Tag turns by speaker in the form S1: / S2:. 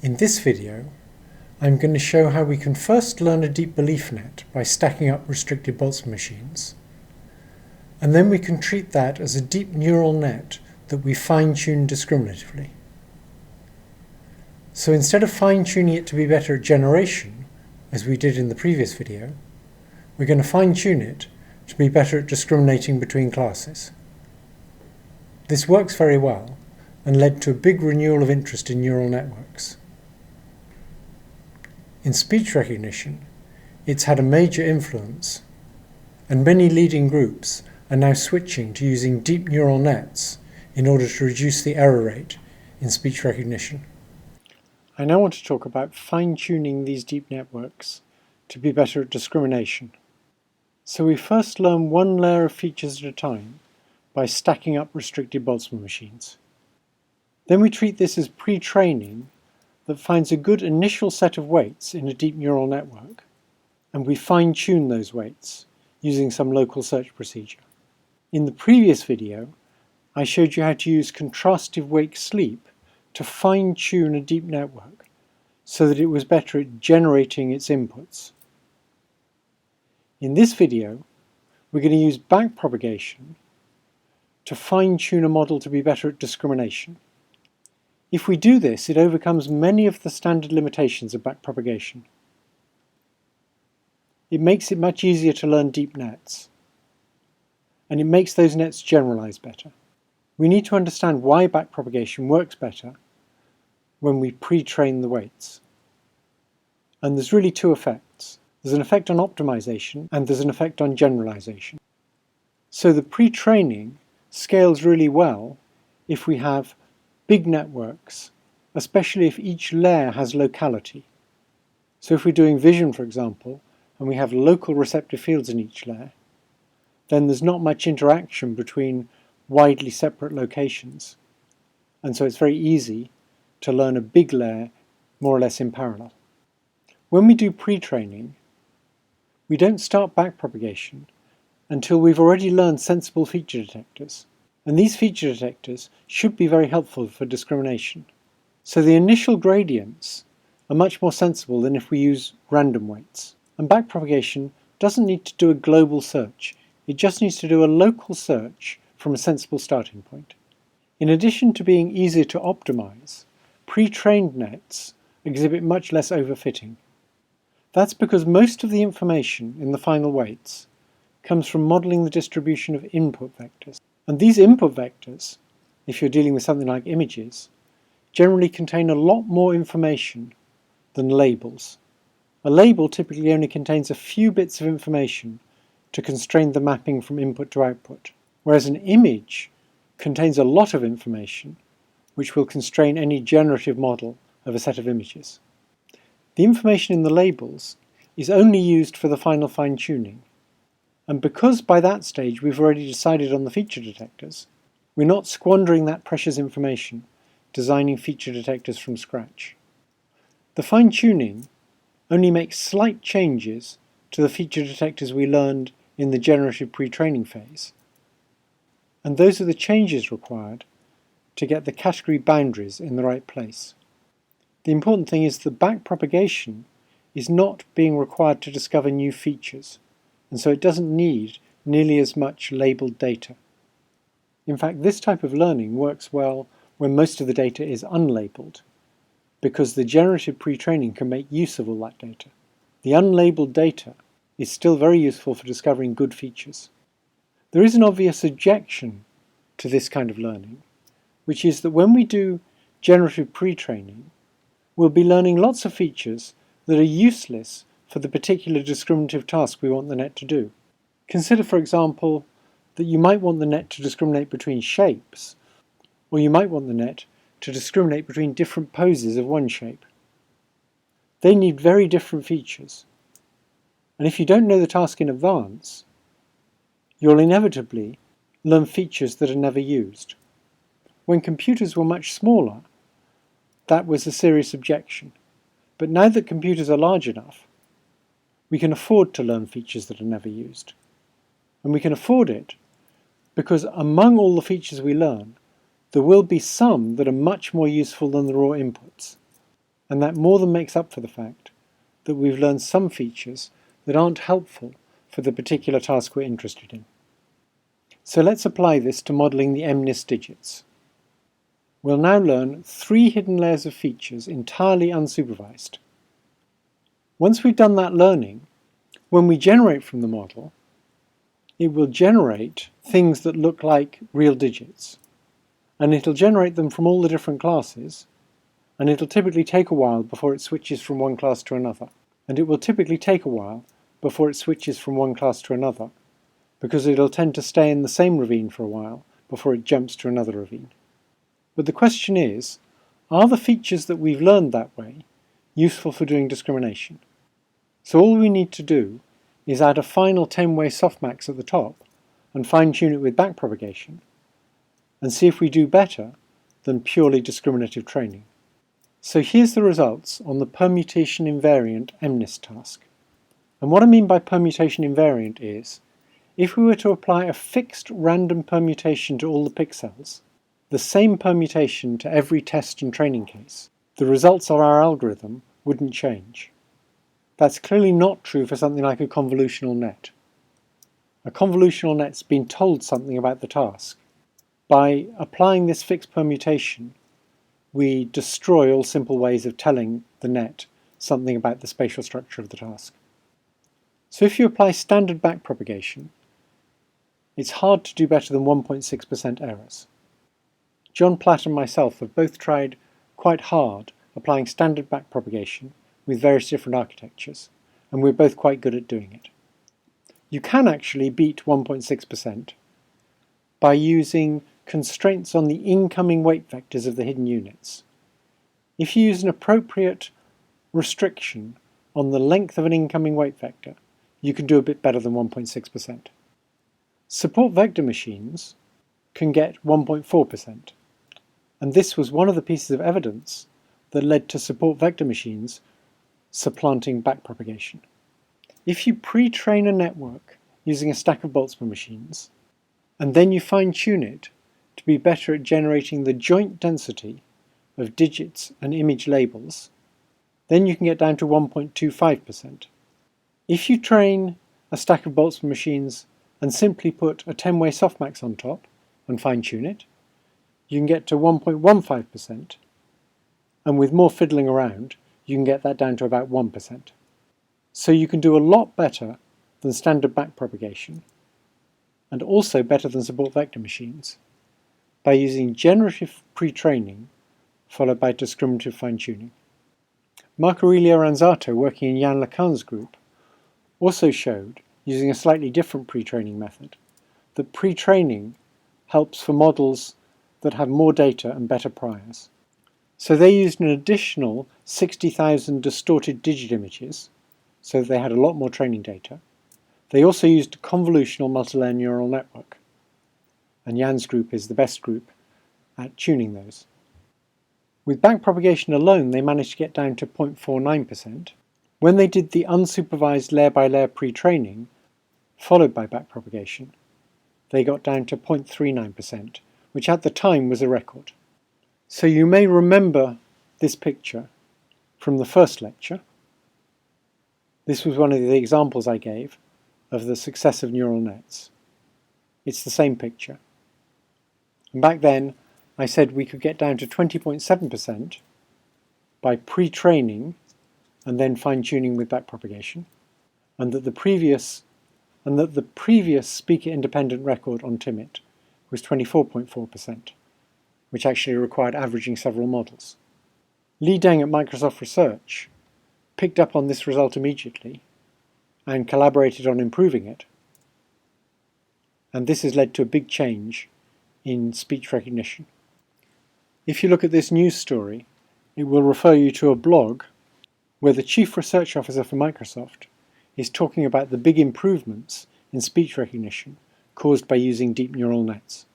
S1: In this video, I'm going to show how we can first learn a deep belief net by stacking up restricted Boltzmann machines, and then we can treat that as a deep neural net that we fine-tune discriminatively. So instead of fine-tuning it to be better at generation, as we did in the previous video, we're going to fine-tune it to be better at discriminating between classes. This works very well and led to a big renewal of interest in neural networks. In speech recognition, it's had a major influence, and many leading groups are now switching to using deep neural nets in order to reduce the error rate in speech recognition. I now want to talk about fine-tuning these deep networks to be better at discrimination. So we first learn one layer of features at a time by stacking up restricted Boltzmann machines. Then we treat this as pre-training that finds a good initial set of weights in a deep neural network, and we fine-tune those weights using some local search procedure. In the previous video, I showed you how to use contrastive wake-sleep to fine-tune a deep network so that it was better at generating its inputs. In this video, we're going to use backpropagation to fine-tune a model to be better at discrimination. If we do this, it overcomes many of the standard limitations of backpropagation. It makes it much easier to learn deep nets, and it makes those nets generalize better. We need to understand why backpropagation works better when we pre-train the weights. And there's really two effects. There's an effect on optimization, and there's an effect on generalization. So the pre-training scales really well if we have big networks, especially if each layer has locality. So if we're doing vision, for example, and we have local receptive fields in each layer, then there's not much interaction between widely separate locations. And so it's very easy to learn a big layer more or less in parallel. When we do pre-training, we don't start backpropagation until we've already learned sensible feature detectors. And these feature detectors should be very helpful for discrimination. So the initial gradients are much more sensible than if we use random weights. And backpropagation doesn't need to do a global search. It just needs to do a local search from a sensible starting point. In addition to being easier to optimize, pre-trained nets exhibit much less overfitting. That's because most of the information in the final weights comes from modeling the distribution of input vectors. And these input vectors, if you're dealing with something like images, generally contain a lot more information than labels. A label typically only contains a few bits of information to constrain the mapping from input to output, whereas an image contains a lot of information which will constrain any generative model of a set of images. The information in the labels is only used for the final fine-tuning. And because by that stage we've already decided on the feature detectors, we're not squandering that precious information designing feature detectors from scratch. The fine-tuning only makes slight changes to the feature detectors we learned in the generative pre-training phase. And those are the changes required to get the category boundaries in the right place. The important thing is that backpropagation is not being required to discover new features, and so it doesn't need nearly as much labeled data. In fact, this type of learning works well when most of the data is unlabeled, because the generative pre-training can make use of all that data. The unlabeled data is still very useful for discovering good features. There is an obvious objection to this kind of learning, which is that when we do generative pre-training, we'll be learning lots of features that are useless for the particular discriminative task we want the net to do. Consider, for example, that you might want the net to discriminate between shapes, or you might want the net to discriminate between different poses of one shape. They need very different features, and if you don't know the task in advance, you'll inevitably learn features that are never used. When computers were much smaller, that was a serious objection, but now that computers are large enough, we can afford to learn features that are never used. And we can afford it because among all the features we learn, there will be some that are much more useful than the raw inputs. and that more than makes up for the fact that we've learned some features that aren't helpful for the particular task we're interested in. So let's apply this to modelling the MNIST digits. We'll now learn 3 hidden layers of features entirely unsupervised. Once we've done that learning, when we generate from the model, it will generate things that look like real digits. And it'll generate them from all the different classes, and it'll typically take a while before it switches from one class to another. And it will typically take a while before it switches from one class to another, because it'll tend to stay in the same ravine for a while before it jumps to another ravine. But the question is, are the features that we've learned that way useful for doing discrimination? So all we need to do is add a final 10-way softmax at the top and fine-tune it with backpropagation, and see if we do better than purely discriminative training. So here's the results on the permutation invariant MNIST task. And what I mean by permutation invariant is, if we were to apply a fixed random permutation to all the pixels, the same permutation to every test and training case, the results of our algorithm wouldn't change. That's clearly not true for something like a convolutional net. A convolutional net's been told something about the task. By applying this fixed permutation, we destroy all simple ways of telling the net something about the spatial structure of the task. So if you apply standard backpropagation, it's hard to do better than 1.6% errors. John Platt and myself have both tried quite hard applying standard backpropagation with various different architectures, and we're both quite good at doing it. You can actually beat 1.6% by using constraints on the incoming weight vectors of the hidden units. If you use an appropriate restriction on the length of an incoming weight vector, you can do a bit better than 1.6%. Support vector machines can get 1.4%, and this was one of the pieces of evidence that led to support vector machines supplanting backpropagation. If you pre-train a network using a stack of Boltzmann machines, and then you fine-tune it to be better at generating the joint density of digits and image labels, then you can get down to 1.25%. If you train a stack of Boltzmann machines and simply put a 10-way softmax on top and fine-tune it, you can get to 1.15%, and with more fiddling around, you can get that down to about 1%. So you can do a lot better than standard backpropagation, and also better than support vector machines, by using generative pre-training followed by discriminative fine-tuning. Mark Aurelio Ranzato, working in Jan LeCun's group, also showed, using a slightly different pre-training method, that pre-training helps for models that have more data and better priors. So they used an additional 60,000 distorted digit images, so they had a lot more training data. They also used a convolutional multilayer neural network, and Jan's group is the best group at tuning those. With backpropagation alone, they managed to get down to 0.49%. When they did the unsupervised layer-by-layer pre-training, followed by backpropagation, they got down to 0.39%, which at the time was a record. So you may remember this picture from the first lecture. This was one of the examples I gave of the success of neural nets. It's the same picture. And back then, I said we could get down to 20.7% by pre-training and then fine-tuning with backpropagation, and that the previous speaker-independent record on Timit was 24.4%, which actually required averaging several models. Li Deng at Microsoft Research picked up on this result immediately and collaborated on improving it, and this has led to a big change in speech recognition. If you look at this news story, it will refer you to a blog where the Chief Research Officer for Microsoft is talking about the big improvements in speech recognition caused by using deep neural nets.